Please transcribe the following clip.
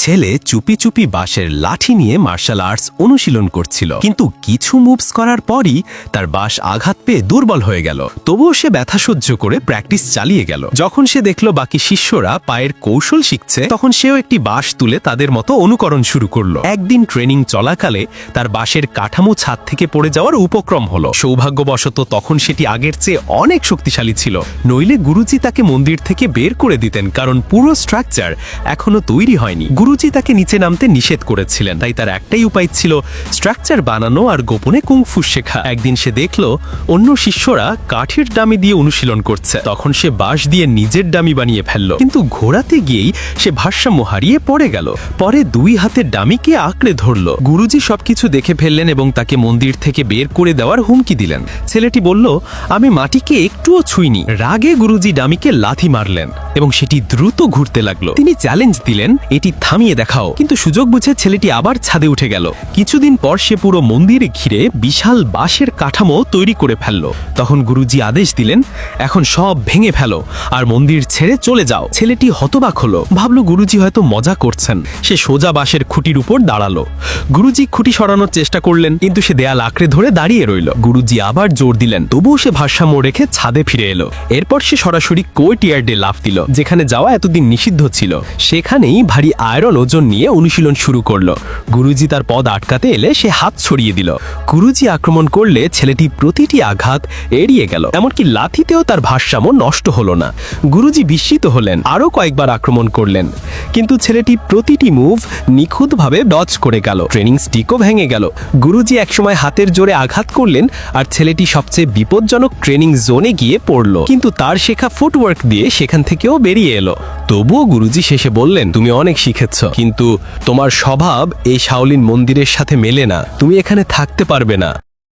ছেলে চুপি চুপি বাঁশের লাঠি নিয়ে মার্শাল আর্টস অনুশীলন করছিল, কিন্তু কিছু মুভস করার পরই তার বাঁশ আঘাত পেয়ে দুর্বল হয়ে গেল। তবুও সে ব্যথা সহ্য করে প্র্যাকটিস চালিয়ে গেল। যখন সে দেখল বাকি শিষ্যরা পায়ের কৌশল শিখছে, তখন সেও একটি বাঁশ তুলে তাদের মতো অনুকরণ শুরু করলো। একদিন ট্রেনিং চলাকালে তার বাঁশের কাঠামো ছাদ থেকে পড়ে যাওয়ার উপক্রম হলো। সৌভাগ্যবশত তখন সেটি আগের চেয়ে অনেক শক্তিশালী ছিল, নইলে গুরুজি তাকে মন্দির থেকে বের করে দিতেন, কারণ পুরো স্ট্রাকচার এখনো তৈরি হয়নি। গুরুজি তাকে নিচে নামতে নিষেধ করেছিলেন, তাই তার একটাই উপায় ছিল স্ট্রাকচার বানানো আর গোপনে কুংফু শেখা। একদিন সে দেখল অন্য শিষ্যরা কাঠের ডামি দিয়ে অনুশীলন করছে, তখন সে বাঁশ দিয়ে নিজের ডামি বানিয়ে ফেলল, কিন্তু ঘোরাতে গিয়েই সে ভারসাম্য হারিয়ে পড়ে গেল। পরে দুই হাতের ডামিকে আঁকড়ে ধরল। গুরুজি সবকিছু দেখে ফেললেন এবং তাকে মন্দির থেকে বের করে দেওয়ার হুমকি দিলেন। ছেলেটি বলল, আমি মাটিকে একটুও ছুঁইনি। রাগে গুরুজি ডামিকে লাথি মারলেন এবং সেটি দ্রুত ঘুরতে লাগলো। তিনি চ্যালেঞ্জ দিলেন, এটি থামিয়ে দেখাও, কিন্তু সুযোগ বুঝে ছেলেটি আবার ছাদে উঠে গেল। কিছুদিন পর সে পুরো মন্দিরে ঘিরে বিশাল বাঁশের কাঠামো তৈরি করে ফেলল। তখন গুরুজি আদেশ দিলেন, এখন সব ভেঙে ফেলো আর মন্দির ছেড়ে চলে যাও। ছেলেটি হতবাক হলো, ভাবল গুরুজি হয়তো মজা করছেন। সে সোজা বাঁশের খুঁটির উপর দাঁড়ালো। গুরুজি খুঁটি সরানোর চেষ্টা করলেন, কিন্তু সে দেয়াল আঁকড়ে ধরে দাঁড়িয়ে রইল। গুরুজি আবার জোর দিলেন, তবুও সে ভারসাম্য রেখে ছাদে ফিরে এলো। এরপর সে সরাসরি কোর্টইয়ার্ডে লাফ দিল, যেখানে যাওয়া এতদিন নিষিদ্ধ ছিল। সেখানেই ভারী আয়রন ওজন নিয়ে অনুশীলন শুরু করলো। গুরুজি তার পদ আটকাতে এলে সে হাত ছড়িয়ে দিল। গুরুজি আক্রমণ করলে ছেলেটি প্রতিটি আঘাত এড়িয়ে গেল, এমনকি লাথিতেও তার ভারসাম্য নষ্ট হলো না। গুরুজি বিস্মিত হলেন, আরও কয়েকবার আক্রমণ করলেন, কিন্তু ছেলেটি প্রতিটি মুভ নিখুঁতভাবে ডজ করে গেল। ট্রেনিং স্টিকও ভেঙে গেল। গুরুজি একসময় হাতের জোরে আঘাত করলেন আর ছেলেটি সবচেয়ে বিপজ্জনক ট্রেনিং জোনে গিয়ে পড়ল, কিন্তু তার শেখা ফুটওয়ার্ক দিয়ে সেখান থেকেও বেরিয়ে এলো। তবুও গুরুজি শেষে বললেন, তুমি অনেক শিখেছ, কিন্তু তোমার স্বভাব এই শাওলিন মন্দিরের সাথে মেলে না, তুমি এখানে থাকতে পারবে না।